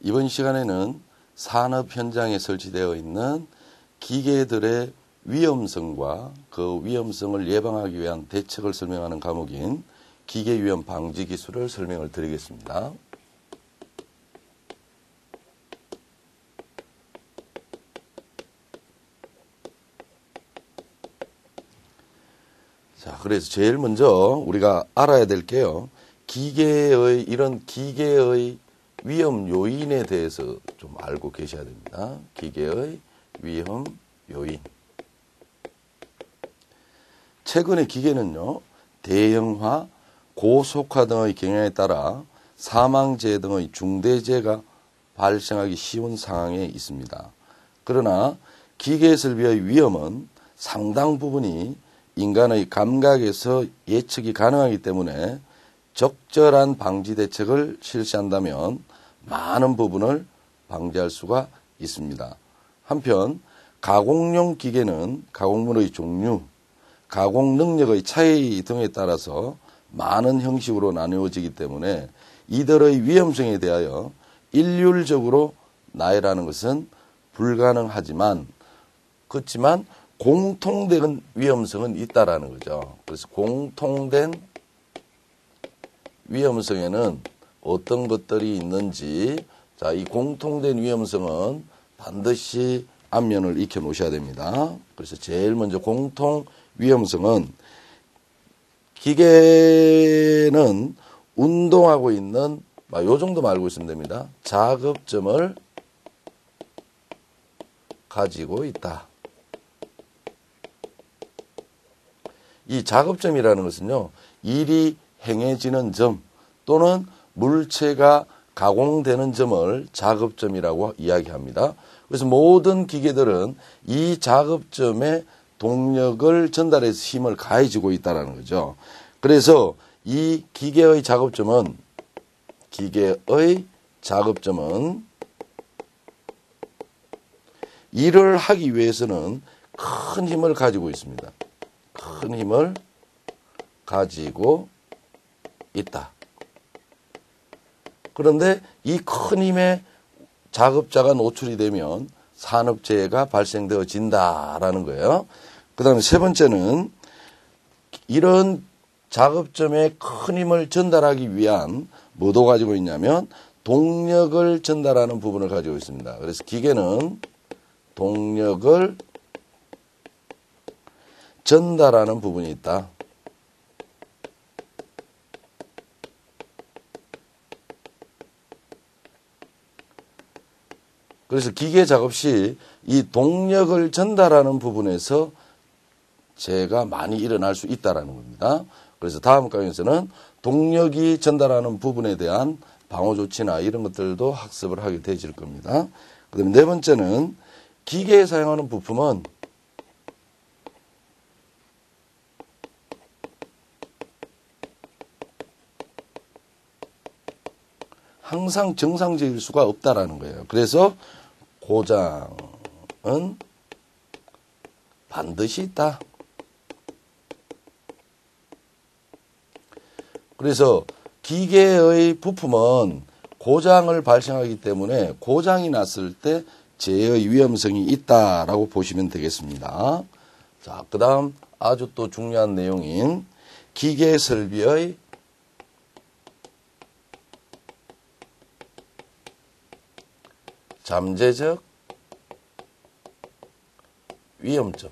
이번 시간에는 산업 현장에 설치되어 있는 기계들의 위험성과 그 위험성을 예방하기 위한 대책을 설명하는 과목인 기계위험 방지 기술을 설명을 드리겠습니다. 자, 그래서 제일 먼저 우리가 알아야 될 게요. 이런 기계의 위험 요인에 대해서 좀 알고 계셔야 됩니다. 기계의 위험 요인. 최근의 기계는요, 대형화, 고속화 등의 경향에 따라 사망재해 등의 중대재해가 발생하기 쉬운 상황에 있습니다. 그러나 기계 설비의 위험은 상당 부분이 인간의 감각에서 예측이 가능하기 때문에 적절한 방지 대책을 실시한다면 많은 부분을 방지할 수가 있습니다. 한편 가공용 기계는 가공물의 종류, 가공 능력의 차이 등에 따라서 많은 형식으로 나누어지기 때문에 이들의 위험성에 대하여 일률적으로 나열하는 것은 불가능하지만 그렇지만 공통된 위험성은 있다라는 거죠. 그래서 공통된 위험성에는 어떤 것들이 있는지, 자, 이 공통된 위험성은 반드시 안면을 익혀 놓으셔야 됩니다. 그래서 제일 먼저 공통 위험성은 기계는 운동하고 있는, 요 정도만 알고 있으면 됩니다. 작업점을 가지고 있다. 이 작업점이라는 것은요, 일이 행해지는 점 또는 물체가 가공되는 점을 작업점이라고 이야기합니다. 그래서 모든 기계들은 이 작업점에 동력을 전달해서 힘을 가해주고 있다는 거죠. 그래서 이 기계의 작업점은 일을 하기 위해서는 큰 힘을 가지고 있습니다. 큰 힘을 가지고 있다. 그런데 이 큰 힘에 작업자가 노출이 되면 산업재해가 발생되어진다라는 거예요. 그 다음에 세 번째는 이런 작업점에 큰 힘을 전달하기 위한 뭐도 가지고 있냐면 동력을 전달하는 부분을 가지고 있습니다. 그래서 기계는 동력을 전달하는 부분이 있다. 그래서 기계 작업 시 이 동력을 전달하는 부분에서 재해가 많이 일어날 수 있다는 겁니다. 그래서 다음 강의에서는 동력이 전달하는 부분에 대한 방어 조치나 이런 것들도 학습을 하게 되질 겁니다. 그 다음에 네 번째는 기계에 사용하는 부품은 항상 정상적일 수가 없다라는 거예요. 그래서 고장은 반드시 있다. 그래서 기계의 부품은 고장을 발생하기 때문에 고장이 났을 때 재해의 위험성이 있다라고 보시면 되겠습니다. 자, 그 다음 아주 또 중요한 내용인 기계 설비의 잠재적 위험점.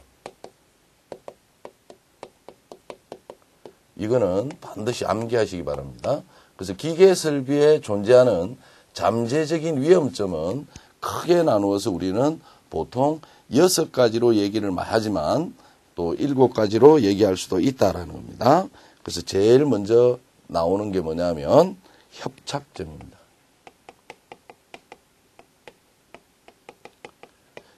이거는 반드시 암기하시기 바랍니다. 그래서 기계 설비에 존재하는 잠재적인 위험점은 크게 나누어서 우리는 보통 6가지로 얘기를 하지만 또 7가지로 얘기할 수도 있다라는 겁니다. 그래서 제일 먼저 나오는 게 뭐냐면 협착점입니다.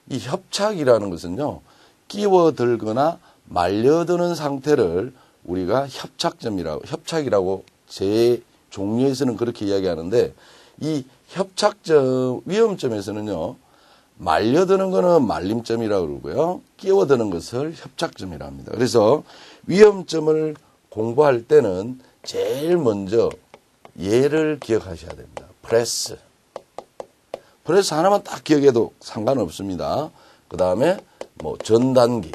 이 협착이라는 것은요, 끼워들거나 말려드는 상태를 우리가 협착이라고 제 종류에서는 그렇게 이야기하는데, 이 협착점, 위험점에서는요, 말려드는 거는 말림점이라고 그러고요, 끼워드는 것을 협착점이라고 합니다. 그래서 위험점을 공부할 때는 제일 먼저 얘를 기억하셔야 됩니다. 프레스. 프레스 하나만 딱 기억해도 상관없습니다. 그 다음에 뭐 전단기.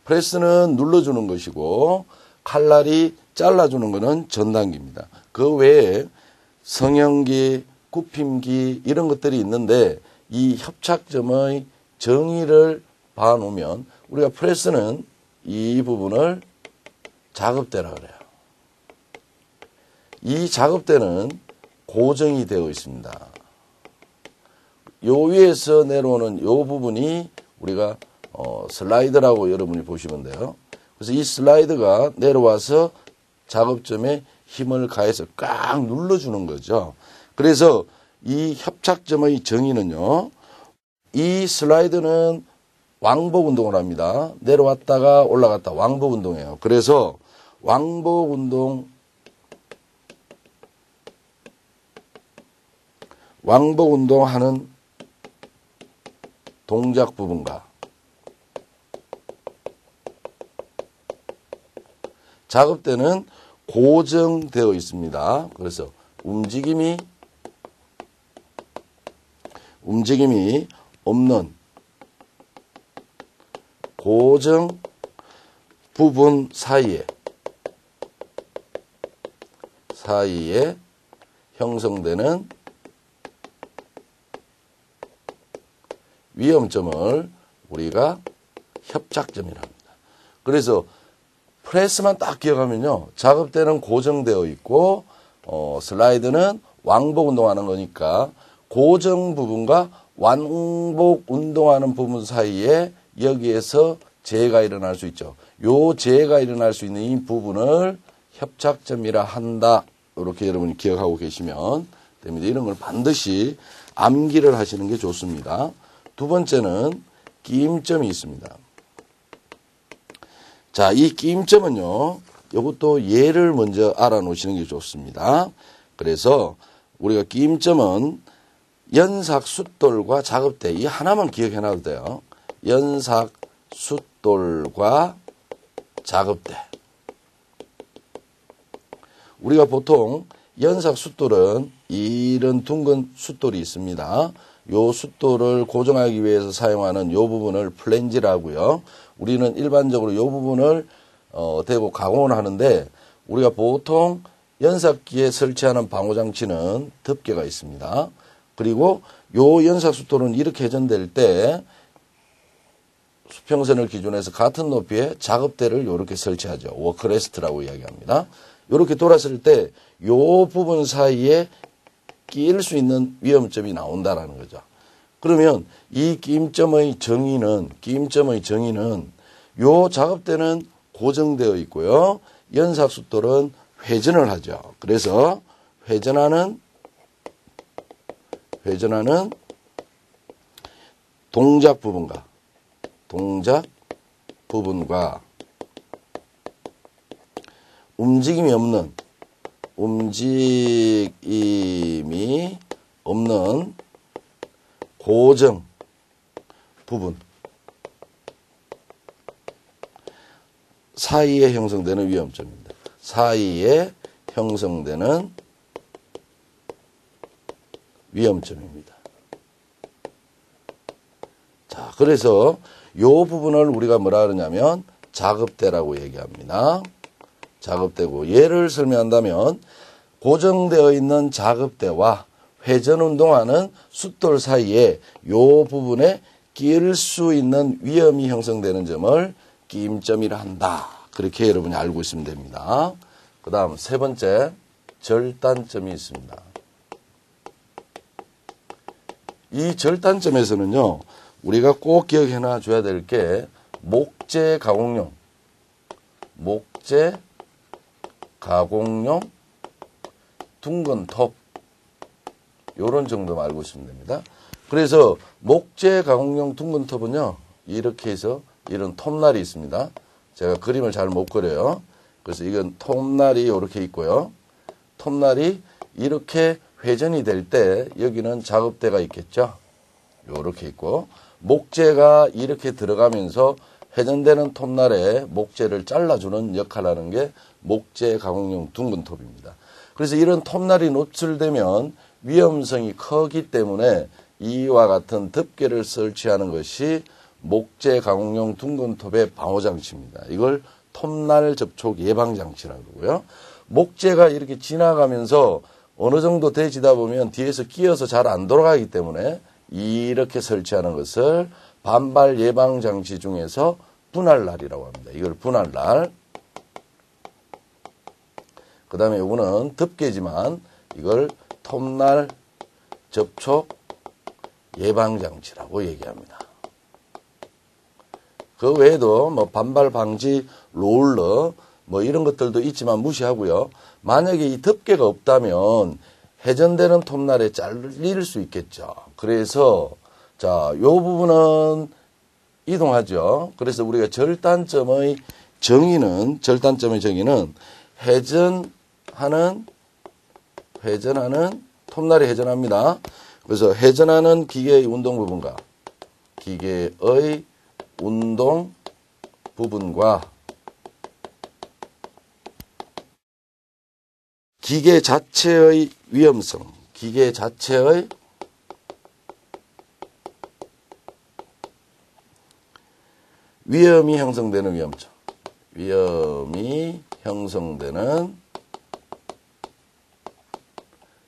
프레스는 눌러주는 것이고 칼날이 잘라주는 것은 전단기입니다. 그 외에 성형기, 굽힘기 이런 것들이 있는데 이 협착점의 정의를 봐놓으면 우리가 프레스는 이 부분을 작업대라 그래요. 이 작업대는 고정이 되어 있습니다. 요 위에서 내려오는 요 부분이 우리가 슬라이드라고 여러분이 보시면 돼요. 그래서 이 슬라이드가 내려와서 작업점에 힘을 가해서 꽉 눌러주는 거죠. 그래서 이 협착점의 정의는요. 이 슬라이드는 왕복 운동을 합니다. 내려왔다가 올라갔다 왕복 운동이에요. 그래서 왕복 운동하는 동작 부분과 작업대는 고정되어 있습니다. 그래서 움직임이 없는 고정 부분 사이에 형성되는 위험점을 우리가 협착점이라 합니다. 그래서 프레스만 딱 기억하면요. 작업대는 고정되어 있고 슬라이드는 왕복 운동하는 거니까 고정 부분과 왕복 운동하는 부분 사이에 여기에서 재해가 일어날 수 있죠. 요 재해가 일어날 수 있는 이 부분을 협착점이라 한다. 이렇게 여러분이 기억하고 계시면 됩니다. 이런 걸 반드시 암기를 하시는 게 좋습니다. 두 번째는 끼임점이 있습니다. 자, 이 끼임점은요. 이것도 예를 먼저 알아놓으시는 게 좋습니다. 그래서 우리가 끼임점은 연삭 숫돌과 작업대 이 하나만 기억해놔도 돼요. 연삭 숫돌과 작업대. 우리가 보통 연삭 숫돌은 이런 둥근 숫돌이 있습니다. 요 숫돌을 고정하기 위해서 사용하는 요 부분을 플랜지라고요. 우리는 일반적으로 요 부분을 대고 가공을 하는데 우리가 보통 연삭기에 설치하는 방호장치는 덮개가 있습니다. 그리고 요 연삭 숫돌은 이렇게 회전될 때 수평선을 기준해서 같은 높이의 작업대를 이렇게 설치하죠. 워크레스트라고 이야기합니다. 이렇게 돌았을 때 요 부분 사이에 끼일 수 있는 위험점이 나온다라는 거죠. 그러면 이 끼임점의 정의는 요 작업대는 고정되어 있고요. 연삭숫돌은 회전을 하죠. 그래서 회전하는 동작 부분과 움직임이 없는 고정 부분 사이에 형성되는 위험점입니다. 사이에 형성되는 위험점입니다. 자, 그래서 요 부분을 우리가 뭐라 그러냐면 작업대라고 얘기합니다. 작업대고 예를 설명한다면 고정되어 있는 작업대와 회전 운동하는 숫돌 사이에 요 부분에 끼일 수 있는 위험이 형성되는 점을 끼임점이라 한다. 그렇게 여러분이 알고 있으면 됩니다. 그 다음 세 번째 절단점이 있습니다. 이 절단점에서는요. 우리가 꼭 기억해놔 줘야 될 게 목재 가공용 둥근 톱 요런 정도만 알고 있으면 됩니다. 그래서 목재 가공용 둥근 톱은요. 이렇게 해서 이런 톱날이 있습니다. 제가 그림을 잘 못 그려요. 그래서 이건 톱날이 이렇게 있고요. 톱날이 이렇게 회전이 될 때 여기는 작업대가 있겠죠. 이렇게 있고 목재가 이렇게 들어가면서 회전되는 톱날에 목재를 잘라주는 역할을 하는 게 목재 가공용 둥근 톱입니다. 그래서 이런 톱날이 노출되면 위험성이 크기 때문에 이와 같은 덮개를 설치하는 것이 목재 가공용 둥근톱의 방호장치입니다. 이걸 톱날 접촉 예방장치라고 그러고요. 목재가 이렇게 지나가면서 어느 정도 되지다 보면 뒤에서 끼어서 잘 안 돌아가기 때문에 이렇게 설치하는 것을 반발 예방장치 중에서 분할날이라고 합니다. 이걸 분할날. 그 다음에 이거는 덮개지만 이걸 톱날 접촉 예방장치라고 얘기합니다. 그 외에도 뭐 반발 방지 롤러 뭐 이런 것들도 있지만 무시하고요. 만약에 이 덮개가 없다면 회전되는 톱날에 잘릴 수 있겠죠. 그래서 자, 요 부분은 이동하죠. 그래서 우리가 절단점의 정의는 회전하는 톱날이 회전합니다. 그래서 회전하는 기계의 운동 부분과 기계 자체의 위험성, 기계 자체의 위험이 형성되는 위험점, 위험이 형성되는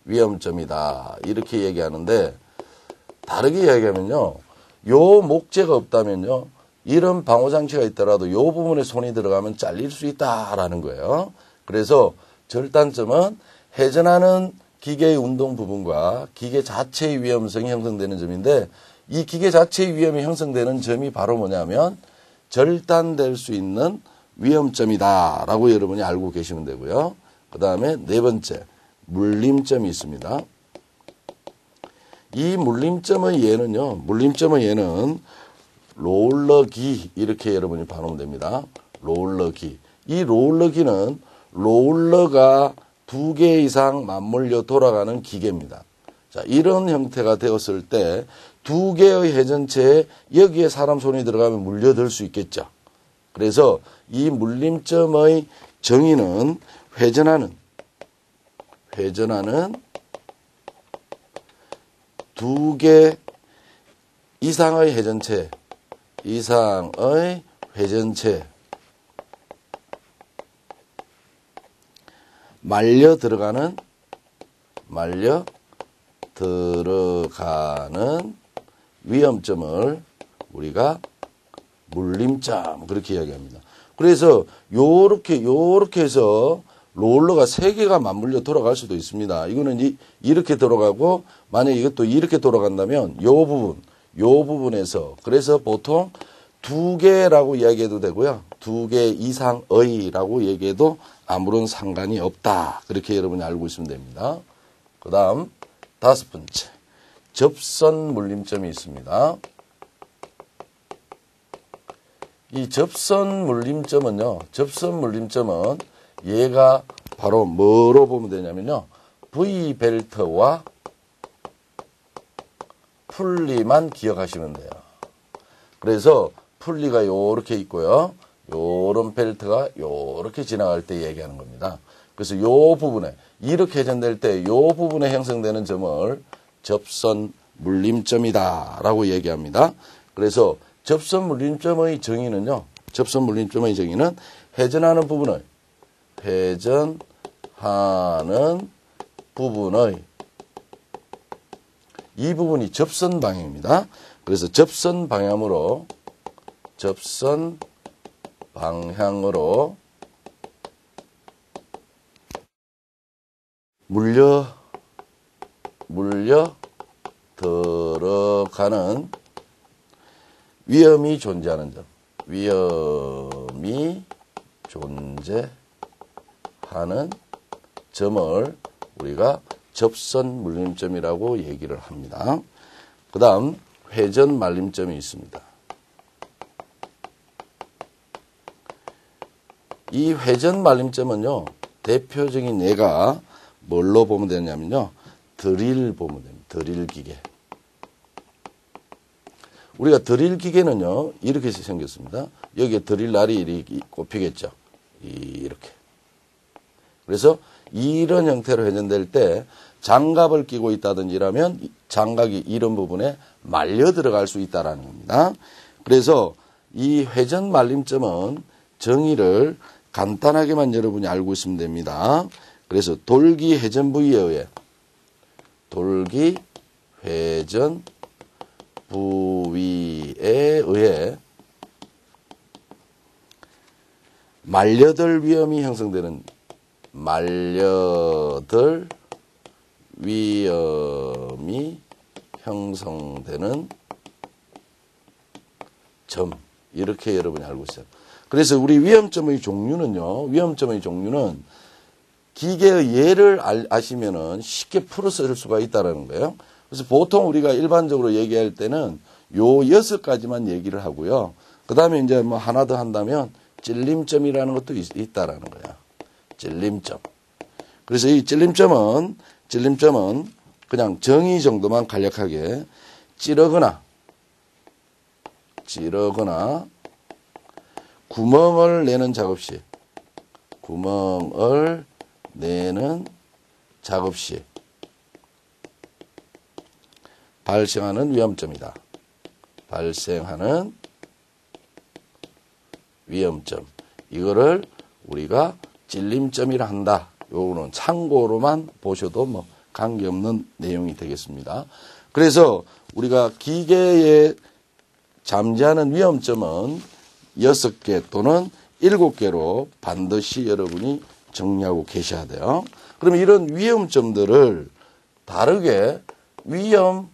위험점이다. 이렇게 얘기하는데 다르게 이야기하면요. 요 목재가 없다면요. 이런 방호장치가 있더라도 요 부분에 손이 들어가면 잘릴 수 있다라는 거예요. 그래서 절단점은 회전하는 기계의 운동 부분과 기계 자체의 위험성이 형성되는 점인데 이 기계 자체의 위험이 형성되는 점이 바로 뭐냐면 절단될 수 있는 위험점이다라고 여러분이 알고 계시면 되고요. 그 다음에 네 번째, 물림점이 있습니다. 이 물림점의 예는 롤러기 이렇게 여러분이 봐놓으면 됩니다. 롤러기. 이 롤러기는 롤러가 2개 이상 맞물려 돌아가는 기계입니다. 자, 이런 형태가 되었을 때 2개의 회전체에 여기에 사람 손이 들어가면 물려들 수 있겠죠. 그래서 이 물림점의 정의는 회전하는 2개 이상의 회전체 말려 들어가는 위험점을 우리가 물림점 그렇게 이야기합니다. 그래서 요렇게 해서 롤러가 3개가 맞물려 돌아갈 수도 있습니다. 이거는 이렇게 돌아가고 만약에 이것도 이렇게 돌아간다면 요 부분에서 그래서 보통 2개라고 이야기해도 되고요. 2개 이상의라고 얘기해도 아무런 상관이 없다. 그렇게 여러분이 알고 있으면 됩니다. 그 다음 5번째 접선 물림점이 있습니다. 이 접선 물림점은 얘가 바로 뭐로 보면 되냐면요. V벨트와 풀리만 기억하시면 돼요. 그래서 풀리가 요렇게 있고요. 요런 벨트가 요렇게 지나갈 때 얘기하는 겁니다. 그래서 요 부분에 이렇게 회전될 때 요 부분에 형성되는 점을 접선 물림점이다라고 얘기합니다. 그래서 접선 물림점의 정의는 회전하는 부분의 이 부분이 접선 방향입니다. 그래서 접선 방향으로 물려 들어가는 위험이 존재하는 점을 우리가 접선 물림점이라고 얘기를 합니다. 그 다음 회전 말림점이 있습니다. 이 회전 말림점은요. 대표적인 예가 뭘로 보면 되냐면요. 드릴 보면 됩니다. 드릴 기계. 우리가 드릴 기계는요. 이렇게 생겼습니다. 여기에 드릴 날이 이렇게 꼽히겠죠. 이렇게. 그래서 이런 형태로 회전될 때 장갑을 끼고 있다든지 이러면 장갑이 이런 부분에 말려 들어갈 수 있다라는 겁니다. 그래서 이 회전 말림점은 정의를 간단하게만 여러분이 알고 있으면 됩니다. 그래서 돌기 회전 부위에 의해 돌기 회전 부위에 의해 말려들 위험이 형성되는 말려들 위험이 형성되는 점, 이렇게 여러분이 알고 있어요. 그래서 우리 위험점의 종류는요, 위험점의 종류는 기계의 예를 아시면은 쉽게 풀어 쓸 수가 있다라는 거예요. 그래서 보통 우리가 일반적으로 얘기할 때는 요 6가지만 얘기를 하고요. 그 다음에 이제 뭐 하나 더 한다면 찔림점이라는 것도 있다라는 거야. 찔림점. 그래서 이 찔림점은 그냥 정의 정도만 간략하게 찌르거나 구멍을 내는 작업 시 발생하는 위험점이다. 발생하는 위험점. 이거를 우리가 찔림점이라 한다. 요거는 참고로만 보셔도 뭐 관계없는 내용이 되겠습니다. 그래서 우리가 기계에 잠재하는 위험점은 6개 또는 7개로 반드시 여러분이 정리하고 계셔야 돼요. 그럼 이런 위험점들을 다르게 위험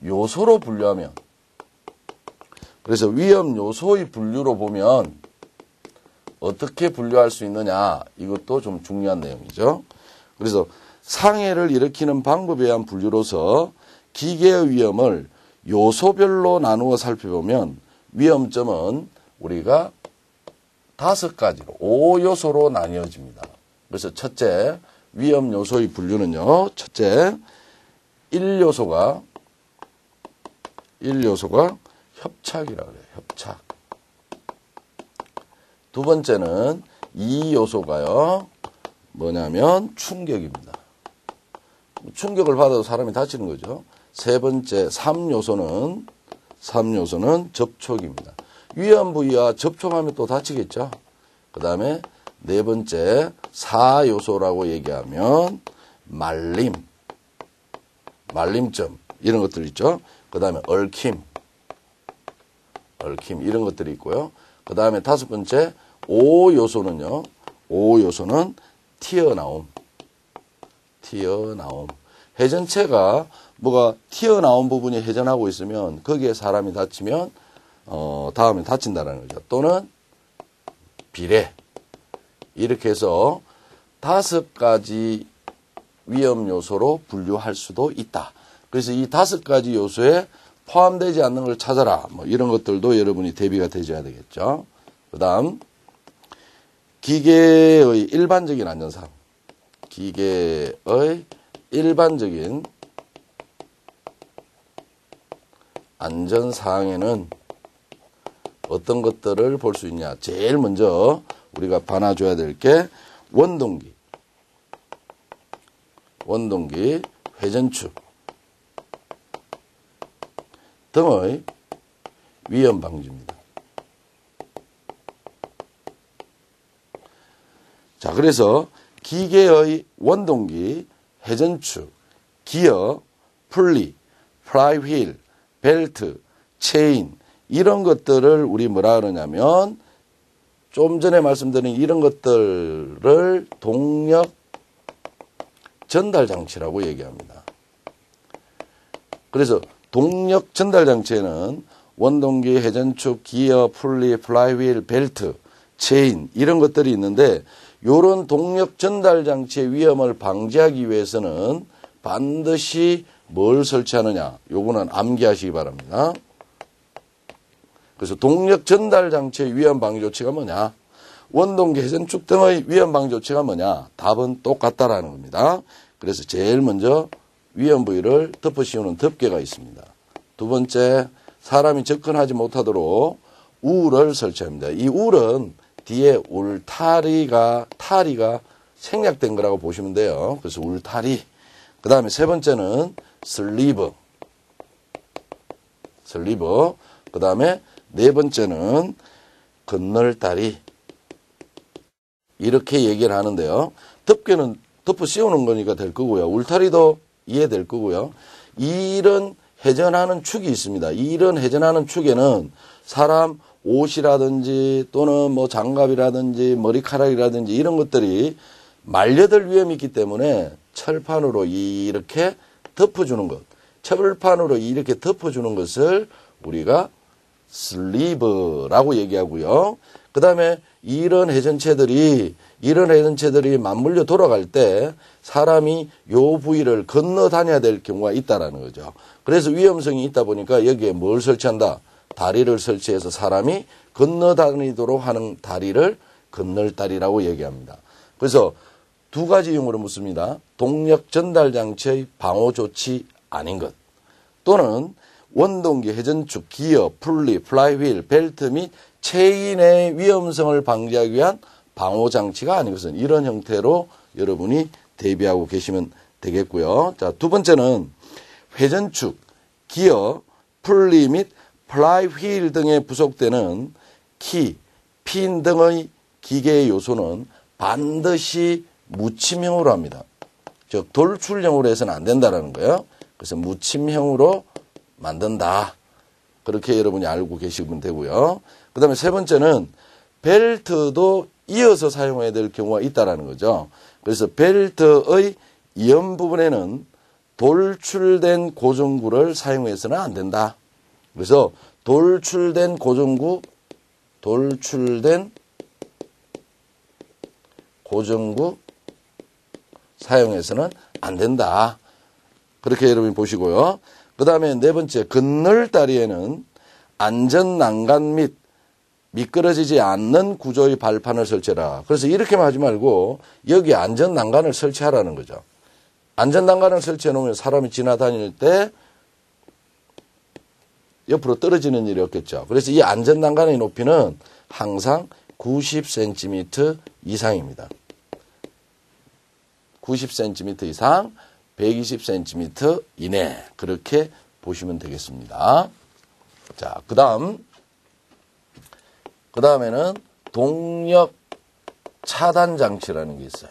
요소로 분류하면, 그래서 위험 요소의 분류로 보면 어떻게 분류할 수 있느냐, 이것도 좀 중요한 내용이죠. 그래서 상해를 일으키는 방법에 의한 분류로서 기계의 위험을 요소별로 나누어 살펴보면 위험점은 우리가 5가지로 5요소로 나뉘어집니다. 그래서 첫째, 위험 요소의 분류는요, 첫째, 1요소가 협착이라고 그래요. 협착. 두 번째는 2요소가요, 뭐냐면 충격입니다. 충격을 받아도 사람이 다치는 거죠. 세 번째, 3요소는 접촉입니다. 위험 부위와 접촉하면 또 다치겠죠. 그 다음에 네 번째, 4요소라고 얘기하면 말림점, 이런 것들 있죠. 그 다음에 얽힘, 이런 것들이 있고요. 그 다음에 5번째, 5요소는요, 5요소는 튀어나옴. 회전체가 뭐가 튀어나온 부분이 회전하고 있으면 거기에 사람이 다치면 다음에 다친다는 거죠. 또는 비례. 이렇게 해서 5가지 위험 요소로 분류할 수도 있다. 그래서 이 5가지 요소에 포함되지 않는 걸 찾아라. 뭐 이런 것들도 여러분이 대비가 되셔야 되겠죠. 그 다음, 기계의 일반적인 안전사항. 기계의 일반적인 안전사항에는 어떤 것들을 볼 수 있냐. 제일 먼저 우리가 봐놔줘야 될 게 원동기, 회전축 등의 위험 방지입니다. 자, 그래서 기계의 원동기, 회전축, 기어, 풀리, 플라이휠, 벨트, 체인, 이런 것들을 우리 뭐라 그러냐면 좀 전에 말씀드린 이런 것들을 동력 전달 장치라고 얘기합니다. 그래서 동력 전달 장치에는 원동기, 회전축, 기어, 풀리, 플라이휠, 벨트, 체인, 이런 것들이 있는데, 이런 동력 전달 장치의 위험을 방지하기 위해서는 반드시 뭘 설치하느냐, 요거는 암기하시기 바랍니다. 그래서 동력 전달 장치의 위험 방지 조치가 뭐냐, 원동기, 회전축 등의 위험 방지 조치가 뭐냐, 답은 똑같다라는 겁니다. 그래서 제일 먼저 위험 부위를 덮어 씌우는 덮개가 있습니다. 두 번째, 사람이 접근하지 못하도록 울을 설치합니다. 이 울은 뒤에 울타리가 생략된 거라고 보시면 돼요. 그래서 울타리. 그 다음에 세 번째는 슬리브. 그 다음에 네 번째는 건널다리. 이렇게 얘기를 하는데요. 덮개는 덮어 씌우는 거니까 될 거고요. 울타리도 이해될 거고요. 이런 회전하는 축이 있습니다. 이런 회전하는 축에는 사람 옷이라든지 또는 뭐 장갑이라든지 머리카락이라든지 이런 것들이 말려들 위험이 있기 때문에 철판으로 이렇게 덮어주는 것. 철판으로 이렇게 덮어주는 것을 우리가 슬리브라고 얘기하고요. 그 다음에 이런 회전체들이 맞물려 돌아갈 때 사람이 요 부위를 건너 다녀야 될 경우가 있다라는 거죠. 그래서 위험성이 있다 보니까 여기에 뭘 설치한다? 다리를 설치해서 사람이 건너 다니도록 하는 다리를 건널다리라고 얘기합니다. 그래서 두 가지 용어로 묻습니다. 동력 전달 장치의 방호 조치 아닌 것 또는 원동기, 회전축, 기어, 풀리, 플라이휠, 벨트 및 체인의 위험성을 방지하기 위한 방호 장치가 아닌 것은 이런 형태로 여러분이 대비하고 계시면 되겠고요. 자, 두 번째는 회전축, 기어, 풀리 및 플라이휠 등에 부속되는 키, 핀 등의 기계의 요소는 반드시 무침형으로 합니다. 즉 돌출형으로 해서는 안 된다라는 거예요. 그래서 무침형으로 만든다. 그렇게 여러분이 알고 계시면 되고요. 그 다음에 세 번째는 벨트도 이어서 사용해야 될 경우가 있다라는 거죠. 그래서 벨트의 이연 부분에는 돌출된 고정구를 사용해서는 안 된다. 그래서 돌출된 고정구 사용해서는 안 된다. 그렇게 여러분이 보시고요. 그 다음에 네 번째, 건널다리에는 안전난간 및 미끄러지지 않는 구조의 발판을 설치해라. 그래서 이렇게만 하지 말고 여기에 안전난간을 설치하라는 거죠. 안전난간을 설치해 놓으면 사람이 지나다닐 때 옆으로 떨어지는 일이 없겠죠. 그래서 이 안전난간의 높이는 항상 90cm 이상입니다. 90cm 이상, 120cm 이내 그렇게 보시면 되겠습니다. 자, 그 다음에는 동력 차단 장치라는 게 있어요.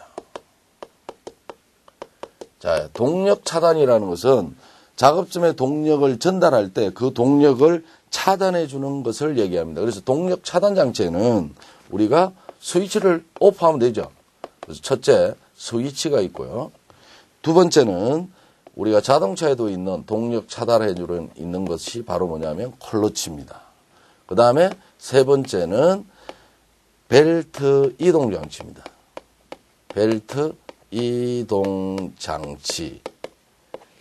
자, 동력 차단이라는 것은 작업점에 동력을 전달할 때 그 동력을 차단해 주는 것을 얘기합니다. 그래서 동력 차단 장치에는 우리가 스위치를 오프하면 되죠. 그래서 첫째, 스위치가 있고요. 두 번째는 우리가 자동차에도 있는 동력 차단해 주는 있는 것이 바로 뭐냐면 클러치입니다. 그 다음에 세 번째는 벨트 이동 장치입니다. 벨트 이동 장치.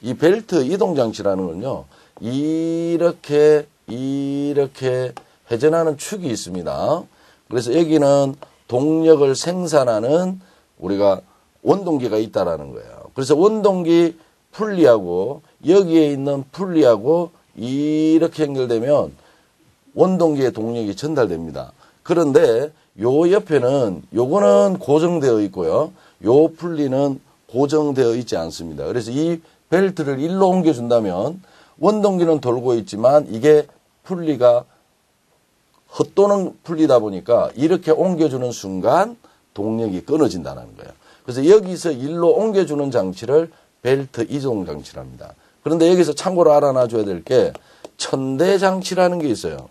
이 벨트 이동 장치라는 건요, 이렇게 회전하는 축이 있습니다. 그래서 여기는 동력을 생산하는 우리가 원동기가 있다라는 거예요. 그래서 원동기 풀리하고 여기에 있는 풀리하고 이렇게 연결되면 원동기의 동력이 전달됩니다. 그런데 요 옆에는 요거는 고정되어 있고요. 요 풀리는 고정되어 있지 않습니다. 그래서 이 벨트를 일로 옮겨준다면 원동기는 돌고 있지만 이게 풀리가 헛도는 풀리다 보니까 이렇게 옮겨주는 순간 동력이 끊어진다는 거예요. 그래서 여기서 일로 옮겨주는 장치를 벨트 이동 장치랍니다. 그런데 여기서 참고로 알아놔줘야 될 게 천대장치라는 게 있어요.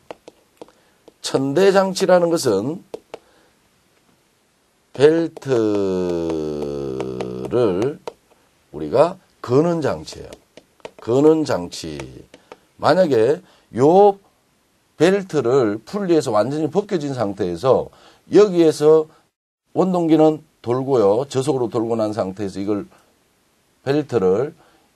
천대장치라는 것은 벨트를 우리가 거는 장치예요. 거는 장치. 만약에 요 벨트를 풀리에서 완전히 벗겨진 상태에서 여기에서 원동기는 돌고요. 저속으로 돌고 난 상태에서 이걸 벨트를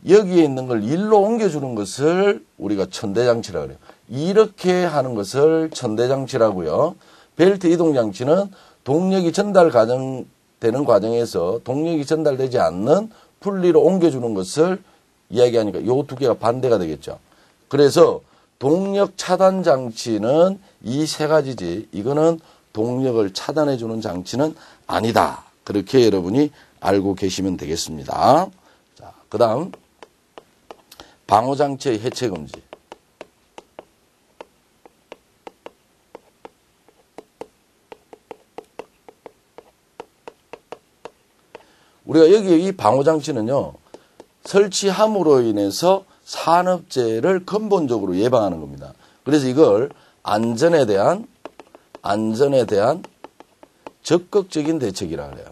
여기에 있는 걸 일로 옮겨주는 것을 우리가 천대장치라고 그래요. 이렇게 하는 것을 천대장치라고요. 벨트 이동장치는 동력이 전달되는 과정에서 동력이 전달되지 않는 분리로 옮겨주는 것을 이야기하니까 이 두 개가 반대가 되겠죠. 그래서 동력 차단 장치는 이 세 가지지 이거는 동력을 차단해주는 장치는 아니다. 그렇게 여러분이 알고 계시면 되겠습니다. 자, 그 다음 방호장치의 해체금지. 우리가 여기 이 방호장치는요, 설치함으로 인해서 산업재해를 근본적으로 예방하는 겁니다. 그래서 이걸 안전에 대한 적극적인 대책이라 그래요.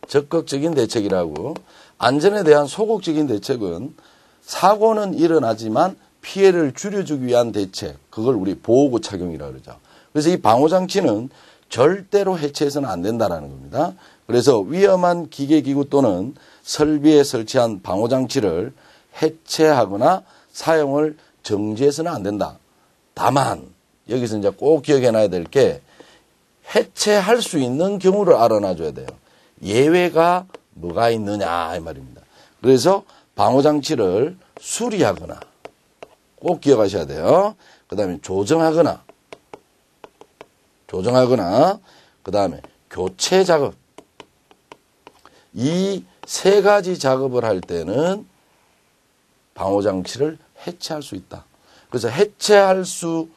적극적인 대책이라고. 안전에 대한 소극적인 대책은 사고는 일어나지만 피해를 줄여주기 위한 대책, 그걸 우리 보호구 착용이라고 그러죠. 그래서 이 방호장치는 절대로 해체해서는 안 된다라는 겁니다. 그래서 위험한 기계기구 또는 설비에 설치한 방호장치를 해체하거나 사용을 정지해서는 안 된다. 다만 여기서 이제 꼭 기억해놔야 될 게 해체할 수 있는 경우를 알아놔줘야 돼요. 예외가 뭐가 있느냐 이 말입니다. 그래서 방호장치를 수리하거나 꼭 기억하셔야 돼요. 그 다음에 조정하거나 그 다음에 교체 작업. 이 세 가지 작업을 할 때는 방호장치를 해체할 수 있다. 그래서 해체할 수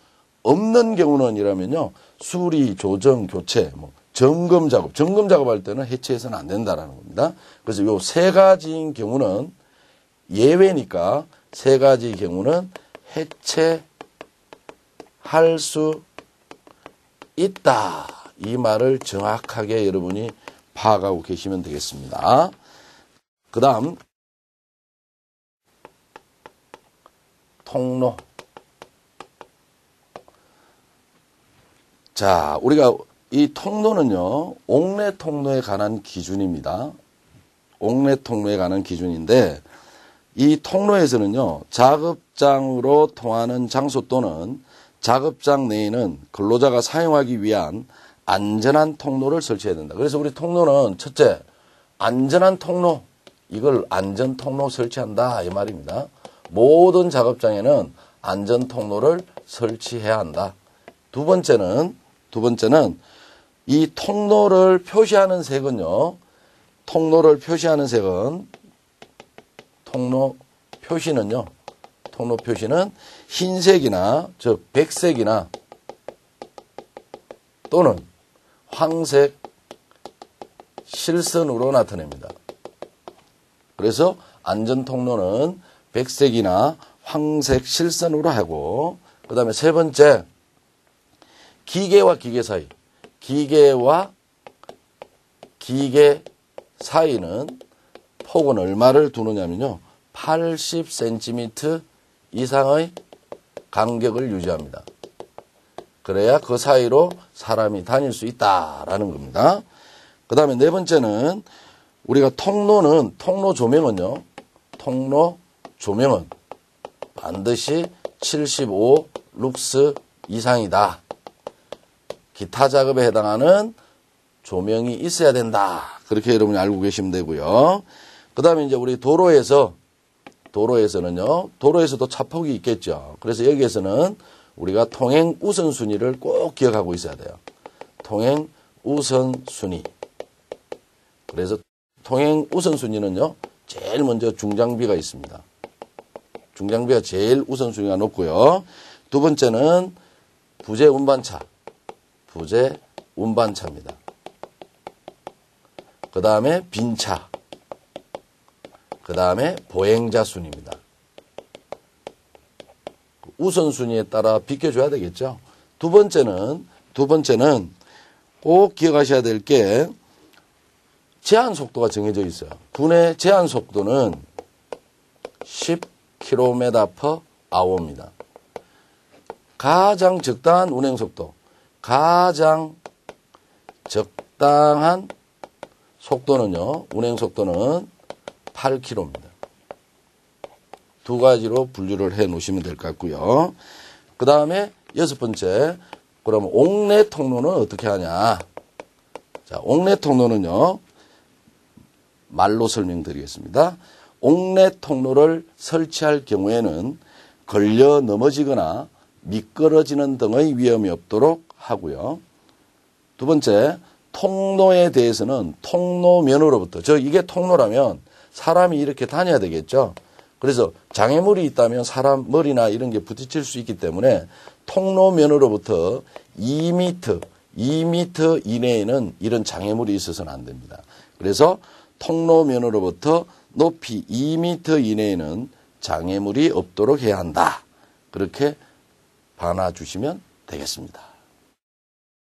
없는 경우는 이라면요, 수리, 조정, 교체, 점검 작업할 때는 해체해서는 안 된다라는 겁니다. 그래서 요 세 가지인 경우는 예외니까 세 가지 경우는 해체할 수 있다. 이 말을 정확하게 여러분이 파악하고 계시면 되겠습니다. 그 다음 통로. 자, 우리가 이 통로는요, 옥내 통로에 관한 기준입니다. 옥내 통로에 관한 기준인데, 이 통로에서는요, 작업장으로 통하는 장소 또는 작업장 내에는 근로자가 사용하기 위한 안전한 통로를 설치해야 된다. 그래서 우리 통로는 첫째, 안전한 통로, 이걸 안전 통로 설치한다 이 말입니다. 모든 작업장에는 안전 통로를 설치해야 한다. 두 번째는 이 통로를 표시하는 색은요, 통로 표시는 흰색이나 즉 백색이나 또는 황색 실선으로 나타냅니다. 그래서 안전 통로는 백색이나 황색 실선으로 하고, 그 다음에 세 번째, 기계와 기계 사이. 기계와 기계 사이는 폭은 얼마를 두느냐면요, 80cm 이상의 간격을 유지합니다. 그래야 그 사이로 사람이 다닐 수 있다라는 겁니다. 그 다음에 네 번째는 우리가 통로 조명은 반드시 75 룩스 이상이다. 기타 작업에 해당하는 조명이 있어야 된다. 그렇게 여러분이 알고 계시면 되고요. 그 다음에 이제 우리 도로에서도 차폭이 있겠죠. 그래서 여기에서는 우리가 통행 우선순위를 꼭 기억하고 있어야 돼요. 통행 우선순위. 그래서 통행 우선순위는요, 제일 먼저 중장비가 있습니다. 중장비가 제일 우선순위가 높고요. 두 번째는 부재 운반차입니다. 그 다음에 빈차. 그 다음에 보행자 순입니다. 우선순위에 따라 비켜줘야 되겠죠. 두 번째는 꼭 기억하셔야 될 게 제한 속도가 정해져 있어요. 군의 제한 속도는 10km/h입니다. 가장 적당한 운행 속도, 가장 적당한 운행 속도는 8km입니다. 두 가지로 분류를 해 놓으시면 될 것 같고요. 그 다음에 여섯 번째, 그러면 옥내 통로는 어떻게 하냐? 자, 옥내 통로는요, 말로 설명드리겠습니다. 옥내 통로를 설치할 경우에는 걸려 넘어지거나 미끄러지는 등의 위험이 없도록 하고요. 두 번째, 통로에 대해서는 통로면으로부터, 이게 통로라면 사람이 이렇게 다녀야 되겠죠. 그래서 장애물이 있다면 사람 머리나 이런 게 부딪힐 수 있기 때문에 통로면으로부터 2m 이내에는 이런 장애물이 있어서는 안 됩니다. 그래서 통로면으로부터 높이 2m 이내에는 장애물이 없도록 해야 한다. 그렇게 봐놔 주시면 되겠습니다.